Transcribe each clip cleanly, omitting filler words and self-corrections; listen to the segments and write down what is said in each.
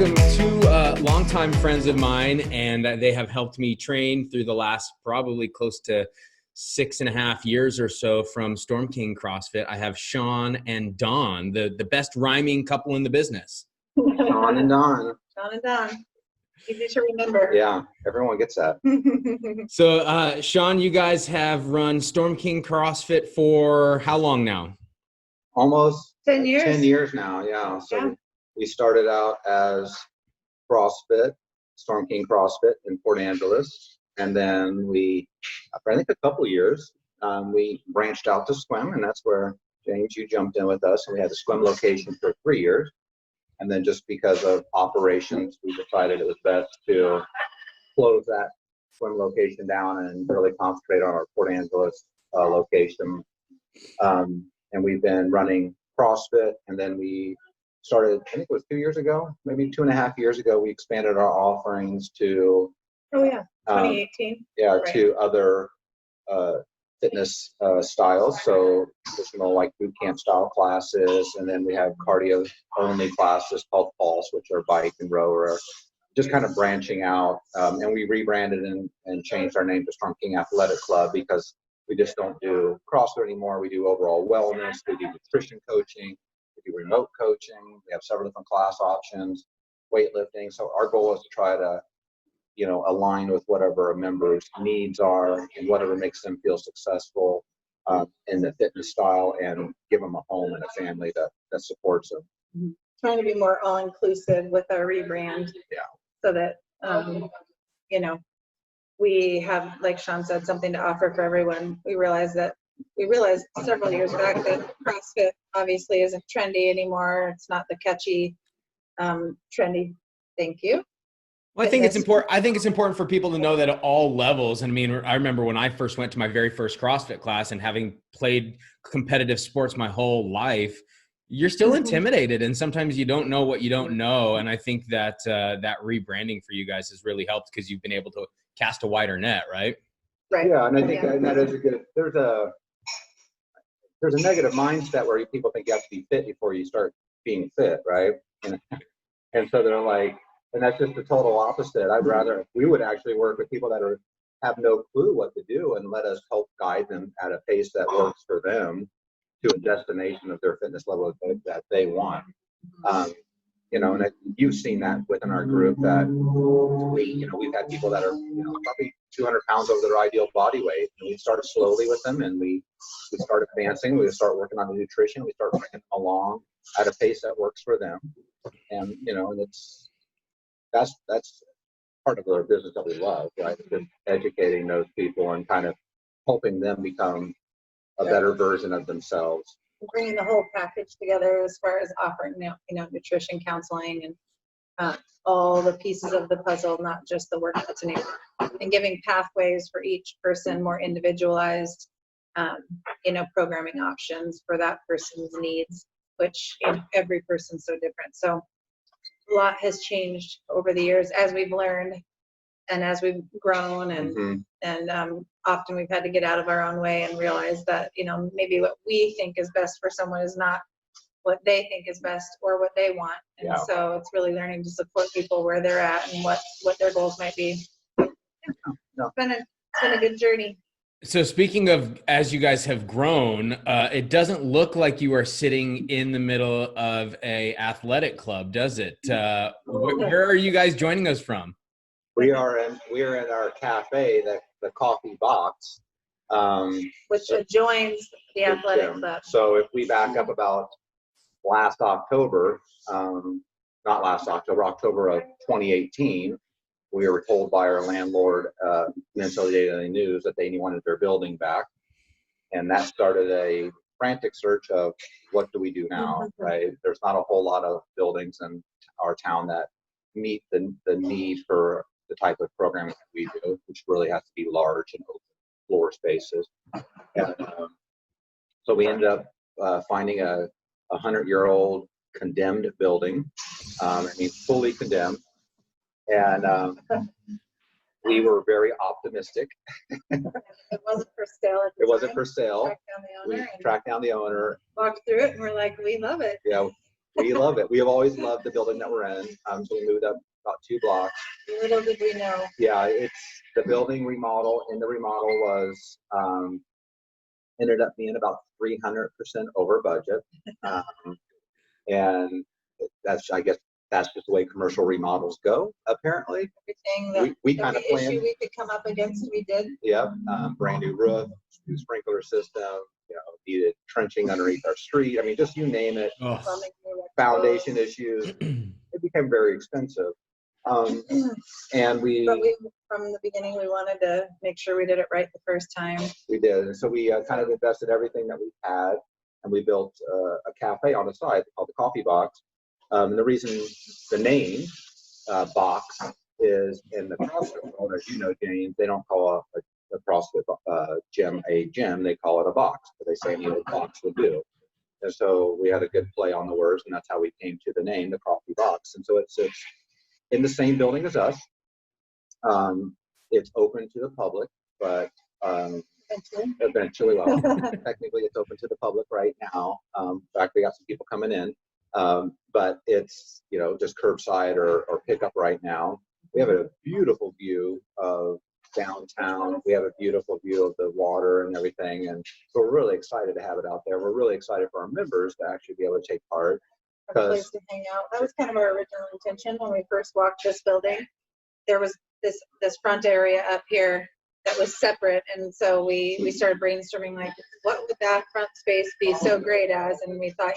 welcome two longtime friends of mine, and they have helped me train through the last probably close to 6.5 years or so from Storm King CrossFit. I have Sean and Dawn, the best rhyming couple in the business. Sean and Dawn. Sean and Dawn. Easy to remember. Yeah, everyone gets that. So, Sean, you guys have run Storm King CrossFit for how long now? Almost 10 years. 10 years now, yeah. So Yeah. we started out as CrossFit, Storm King CrossFit in Port Angeles. And then I think a couple years, we branched out to swim. And that's where, James, you jumped in with us. And we had the swim location for 3 years. And then just because of operations, we decided it was best to close that swim location down and really concentrate on our Port Angeles location. And we've been running CrossFit, and then we started, I think it was 2 years ago, maybe 2.5 years ago, we expanded our offerings to 2018. right. Right. To other fitness styles. So additional like boot camp style classes, and then we have cardio only classes called Pulse, which are bike and rower, just kind of branching out. And we rebranded and changed our name to Storm King Athletic Club because we just don't do CrossFit anymore. We do overall wellness, we do nutrition coaching, we do remote coaching, we have several different class options, weightlifting. So our goal is to try to align with whatever a member's needs are and whatever makes them feel successful in the fitness style, and give them a home and a family that supports them. Mm-hmm. Trying to be more all-inclusive with our rebrand. Yeah. So that, we have, like Sean said, something to offer for everyone. We realized several years back that CrossFit obviously isn't trendy anymore. It's not the catchy, trendy. Thank you. Well, I think it's important. I think it's important for people to know that at all levels. And I mean, I remember when I first went to my very first CrossFit class, and having played competitive sports my whole life, you're still intimidated, and sometimes you don't know what you don't know. And I think that that rebranding for you guys has really helped because you've been able to cast a wider net, right? Right. Yeah, and I think that is a good. There's a negative mindset where people think you have to be fit before you start being fit, right? And so they're like. And that's just the total opposite. We would actually work with people that have no clue what to do and let us help guide them at a pace that works for them to a destination of their fitness level that they want. And you've seen that within our group that we've had people that are, probably 200 pounds over their ideal body weight. And we started slowly with them, and we start advancing. We start working on the nutrition. We start bringing them along at a pace that works for them. And, that's part of our business that we love, right? Just educating those people and kind of helping them become a better version of themselves. Bringing the whole package together as far as offering, nutrition counseling and all the pieces of the puzzle, not just the workouts and giving pathways for each person, more individualized, programming options for that person's needs, which every person's so different. So a lot has changed over the years as we've learned and as we've grown, and often we've had to get out of our own way and realize that maybe what we think is best for someone is not what they think is best or what they want. And so it's really learning to support people where they're at and what their goals might be. It's been a good journey. So speaking of, as you guys have grown, it doesn't look like you are sitting in the middle of a athletic club, does it? Where are you guys joining us from? We are in our cafe, the Coffee Box, which adjoins the athletic club. So if we back up about October of 2018. We were told by our landlord, Minnesota Daily News, that they wanted their building back. And that started a frantic search of what do we do now, right? There's not a whole lot of buildings in our town that meet the need for the type of programming that we do, which really has to be large and open floor spaces. And so we ended up finding a 100-year-old condemned building, fully condemned. And we were very optimistic. It wasn't for sale. It wasn't for sale. We tracked down the owner. Walked through it, and we're like, we love it. Yeah, We love it. We have always loved the building that we're in. So we moved up about 2 blocks. Little did we know. Yeah, it's the building remodel, and the remodel was ended up being about 300% over budget. And I guess that's just the way commercial remodels go, apparently. Everything that We kind of every planned. issue we could come up against, we did. Yep, brand new roof, new sprinkler system, needed trenching underneath our street. I mean, just you name it. Oh. Plumbing, Foundation issues. It became very expensive. And But from the beginning, we wanted to make sure we did it right the first time. we did. And so we kind of invested everything that we had, and we built a cafe on the side called the Coffee Box. And the reason the name box is in the CrossFit world, as you know, James, they don't call a CrossFit gym a gym, they call it a box. But they say any old box will do. And so we had a good play on the words, and that's how we came to the name, the Coffee Box. And so it sits in the same building as us. It's open to the public, but eventually, well, technically it's open to the public right now. In fact, we got some people coming in, but it's, just curbside or pickup right now. We have a beautiful view of downtown. We have a beautiful view of the water and everything. And so we're really excited to have it out there. We're really excited for our members to actually be able to take part. A place to hang out. That was kind of our original intention when we first walked this building. There was this front area up here that was separate, and so we started brainstorming, like, what would that front space be so great as? And we thought,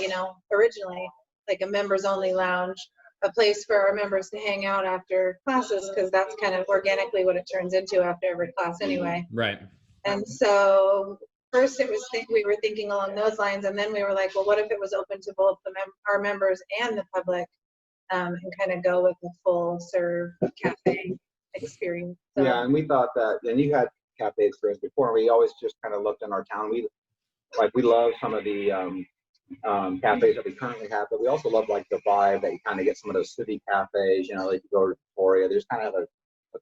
originally, like a members only lounge, a place for our members to hang out after classes, because that's kind of organically what it turns into after every class anyway. Right. And so first it was we were thinking along those lines, and then we were like, well, what if it was open to both our members and the public, and kind of go with the full serve cafe experience. So, yeah, and we thought that, and you had cafe experience before, and we always just kind of looked in our town. We love some of the cafes that we currently have, but we also love like the vibe that you kind of get some of those city cafes, like you go to Victoria. There's kind of a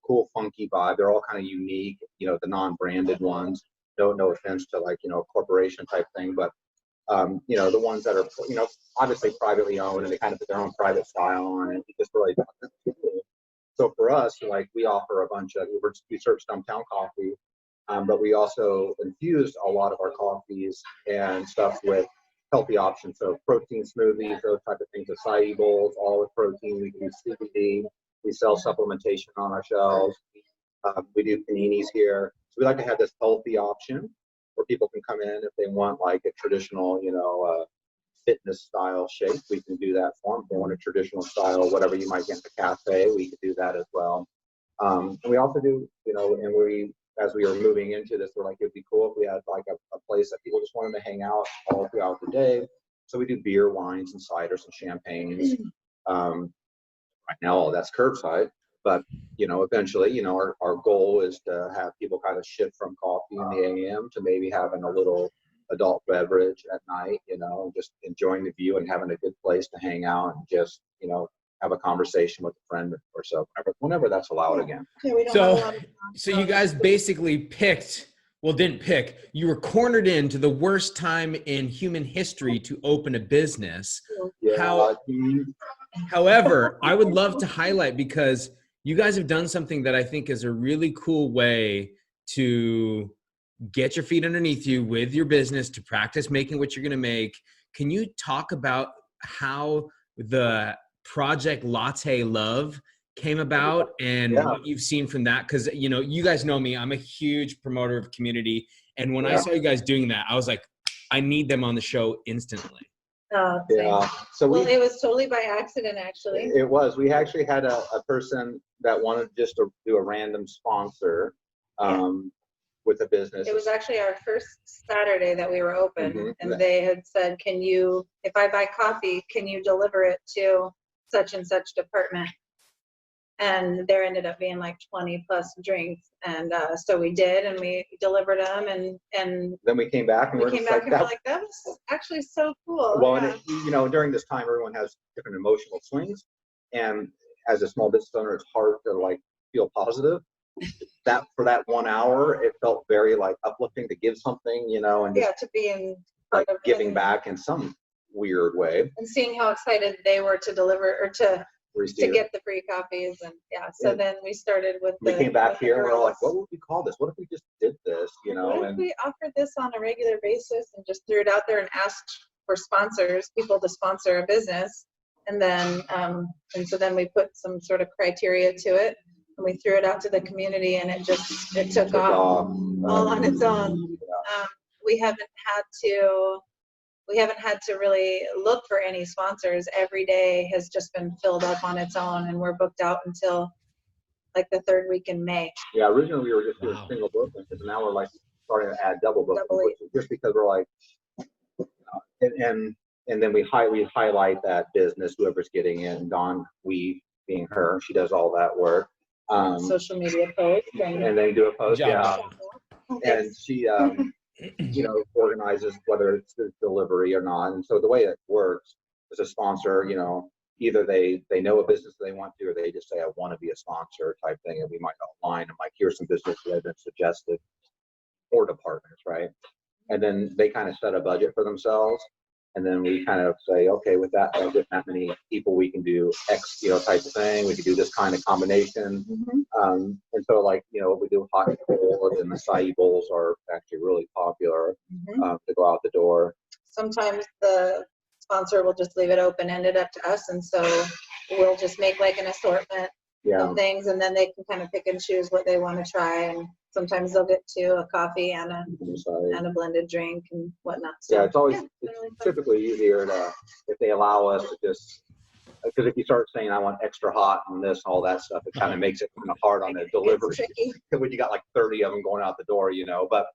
cool, funky vibe. They're all kind of unique, the non-branded ones. No offense to a corporation type thing, but the ones that are, obviously privately owned, and they kind of put their own private style on it. Just really. So for us, we offer a bunch of, we serve Stumptown coffee, but we also infused a lot of our coffees and stuff with healthy options. So protein smoothies, those type of things, acai bowls, all with protein. We do CBD. We sell supplementation on our shelves. We do paninis here. So we like to have this healthy option where people can come in if they want like a traditional, fitness style shake. We can do that for them. If they want a traditional style, whatever you might get in the cafe, we could do that as well. And we also do, and as we were moving into this, we're like, it'd be cool if we had like a place that people just wanted to hang out all throughout the day. So we do beer, wines, and ciders and champagnes. Right now, all that's curbside. But, eventually, our goal is to have people kind of shift from coffee in the AM to maybe having a little adult beverage at night, just enjoying the view and having a good place to hang out and just, have a conversation with a friend or so, whenever that's allowed again. Yeah, we don't have a lot of So you guys basically didn't pick, you were cornered into the worst time in human history to open a business. Yeah, However, I would love to highlight, because you guys have done something that I think is a really cool way to get your feet underneath you with your business, to practice making what you're going to make. Can you talk about how the Project Latte Love came about and what you've seen from that? Because, you guys know me, I'm a huge promoter of community. And when I saw you guys doing that, I was like, I need them on the show instantly. Yeah. So it was totally by accident, actually. It was. We actually had a person that wanted just to do a random sponsor with a business. It was actually our first Saturday that we were open, and they had said, if I buy coffee, can you deliver it to such and such department? And there ended up being like 20 plus drinks. And so we did, and we delivered them, and then we came back and we're like, that was actually so cool. Well, and during this time, everyone has different emotional swings, and as a small business owner, it's hard to feel positive. That for that 1 hour, it felt very uplifting to give something, and to be in giving back in some weird way. And seeing how excited they were to deliver or to Receive. get the free copies, and so Yeah. then we started with We came back with the here and we're like, girls. what would we call this? What if we just did this, you know? What if And we offered this on a regular basis and just threw it out there and asked for sponsors, people to sponsor a business? And then, so then we put some sort of criteria to it, and we threw it out to the community, and it took off all on its own. We haven't had to really look for any sponsors. Every day has just been filled up on its own, and we're booked out until like the third week in May. Yeah, originally we were just doing single bookings, and now we're like starting to add double bookings, just because we're like, and then we highlight that business, whoever's getting in. Dawn Weave being her, she does all that work. Social media posts and they do a post, yeah. And she, you know, organizes whether it's the delivery or not. And so the way it works is a sponsor, you know, either they know a business they want to, or they just say, I want to be a sponsor type thing. And we might outline and like, here's some business that have been suggested for the partners, right? And then they kind of set a budget for themselves. And then we kind of say, okay, with that budget, that many people, we can do X, you know, type of thing. We can do this kind of combination. And so, like, you know, we do hot and cold, and the acai bowls are actually really popular to go out the door. Sometimes the sponsor will just leave it open-ended up to us, and so we'll just make like an assortment of things, and then they can kind of pick and choose what they want to try. And sometimes they'll get a coffee and a blended drink and whatnot. So, yeah, it's always it's really typically easier to, if they allow us to just, because if you start saying I want extra hot and this, all that stuff, it kind of makes it kind of hard on the delivery. When you got like 30 of them going out the door, you know. But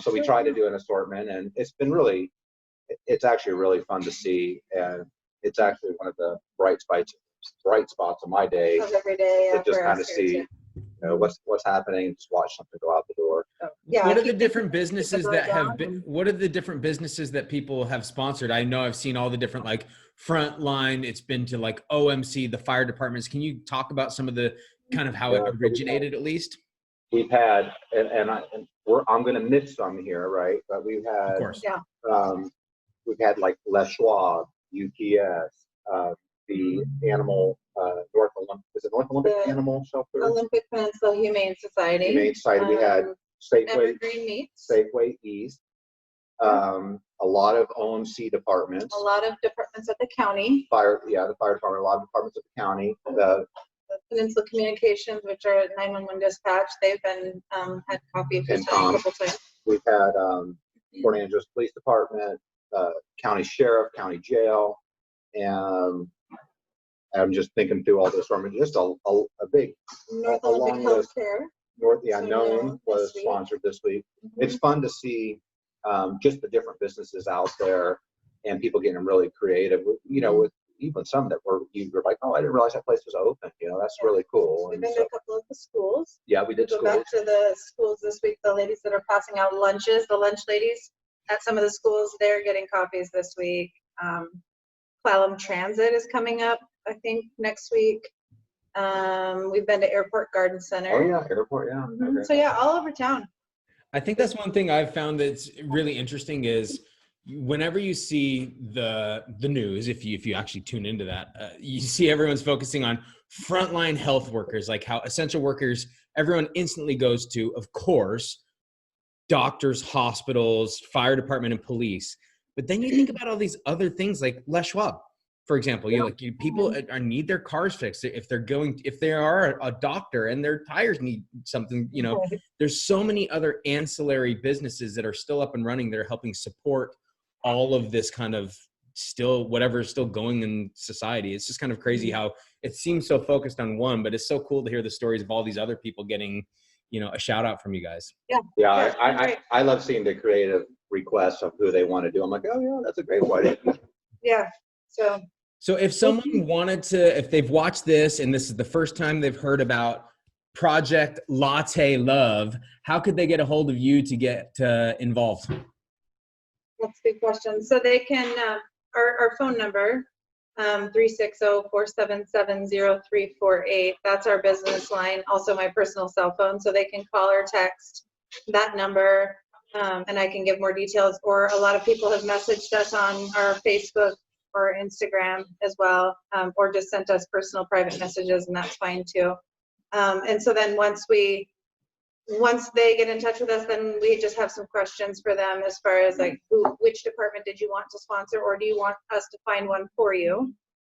so we try to do an assortment, and it's been really, it's actually really fun to see, and it's actually one of the bright spots of my day. Every day, to just kind of see, you know, what's happening, and just watch something go out the door. What are the different businesses that have been, what are the different businesses that people have sponsored? I know I've seen all the different, like Frontline, it's been to like OMC, the fire departments. Can you talk about some of the kind of how it originated at least? We've had, I'm going to miss some here, right? But we've had, of course. We've had like Les Schwab, UPS, the animal, North Olympic Animal Shelter? Olympic Peninsula Humane Society. Humane Society. We had Safeway, Evergreen Meats. Safeway East, a lot of OMC departments. A lot of departments at the county. The fire department, a lot of departments at the county. The Peninsula Communications, which are 911 dispatch, they've been had coffee a couple times. We've had Port Angeles Police Department, county sheriff, county jail, and I'm just thinking through all this. Just a big North Olympic Healthcare. Known was sponsored this week. It's fun to see just the different businesses out there and people getting really creative. You know, with even some that you were like, oh, I didn't realize that place was open. You know, that's really cool. We've been to a couple of the schools. Yeah, we did. Go back to the schools this week. The ladies that are passing out lunches, the lunch ladies at some of the schools, they're getting coffees this week. Clallam Transit is coming up, I think, next week. We've been to Airport Garden Center. Oh yeah, Airport, yeah. Okay. So yeah, all over town. I think that's one thing I've found that's really interesting is whenever you see the news, if you actually tune into that, you see everyone's focusing on frontline health workers, like how essential workers, everyone instantly goes to, of course, doctors, hospitals, fire department, and police. But then you think about all these other things like Les Schwab, for example. People need their cars fixed. If they are a doctor and their tires need something, you know, there's so many other ancillary businesses that are still up and running that are helping support all of this kind of whatever is still going in society. It's just kind of crazy how it seems so focused on one, but it's so cool to hear the stories of all these other people getting, you know, a shout out from you guys. Yeah. I love seeing the creative requests of who they want to do. I'm like, oh yeah, that's a great one. Yeah. So if someone wanted to, if they've watched this and this is the first time they've heard about Project Latte Love, how could they get a hold of you to get involved? That's a good question. So they can, our phone number, 360-477-0348. That's our business line. Also my personal cell phone. So they can call or text that number. And I can give more details, or a lot of people have messaged us on our Facebook or Instagram as well, or just sent us personal private messages, and that's fine too. And so then once they get in touch with us, then we just have some questions for them as far as like which department did you want to sponsor, or do you want us to find one for you?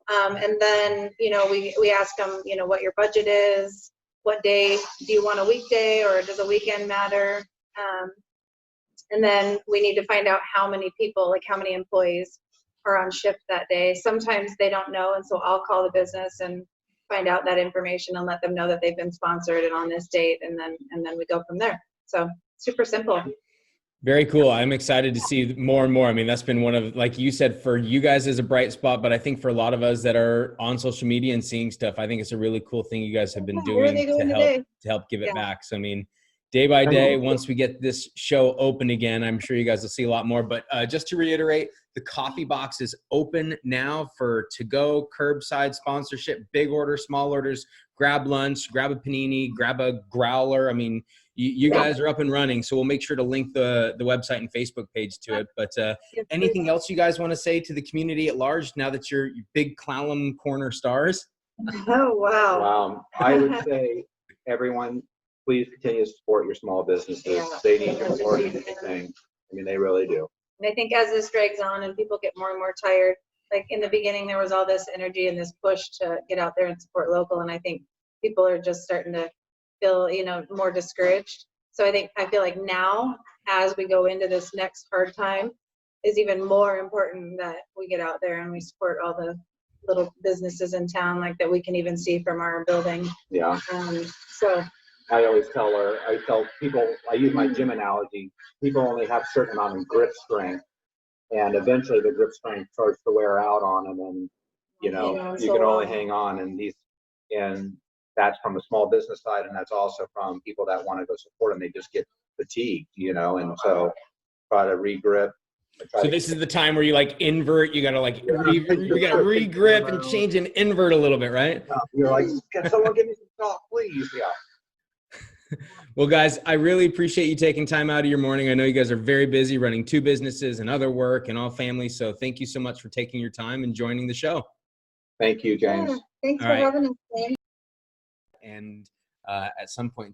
And then, we ask them, what your budget is, what day, do you want a weekday or does a weekend matter? And then we need to find out how many people, like how many employees are on shift that day. Sometimes they don't know, and so I'll call the business and find out that information and let them know that they've been sponsored and on this date, and then we go from there. So super simple. Very cool. I'm excited to see more and more. I mean, that's been one of, like you said, for you guys as a bright spot, but I think for a lot of us that are on social media and seeing stuff, I think it's a really cool thing you guys have been doing to help give it back. So, I mean, day by day, once we get this show open again, I'm sure you guys will see a lot more. But just to reiterate, the coffee box is open now for to-go, curbside sponsorship, big orders, small orders, grab lunch, grab a panini, grab a growler. I mean, you guys are up and running, so we'll make sure to link the website and Facebook page to it. But anything else you guys want to say to the community at large now that you're big Clallam Corner stars? Oh, wow. I would say everyone, please continue to support your small businesses. Yeah. They need you more than anything. I mean, they really do. And I think as this drags on and people get more and more tired, like in the beginning, there was all this energy and this push to get out there and support local. And I think people are just starting to feel, more discouraged. So I feel like now, as we go into this next hard time, is even more important that we get out there and we support all the little businesses in town, like that we can even see from our building. Yeah. So I always tell people, I use my gym analogy, people only have a certain amount of grip strength, and eventually the grip strength starts to wear out on them, and you can only hang on. And that's from a small business side, and that's also from people that want to go support them. They just get fatigued, and so try to regrip. So this is the time where you like invert, you gotta like regrip and change and invert a little bit, right? You're like, can someone give me some talk, please? Yeah. Well, guys, I really appreciate you taking time out of your morning. I know you guys are very busy running 2 businesses and other work and all family. So thank you so much for taking your time and joining the show. Thank you, James. Thanks for having us, James. And at some point,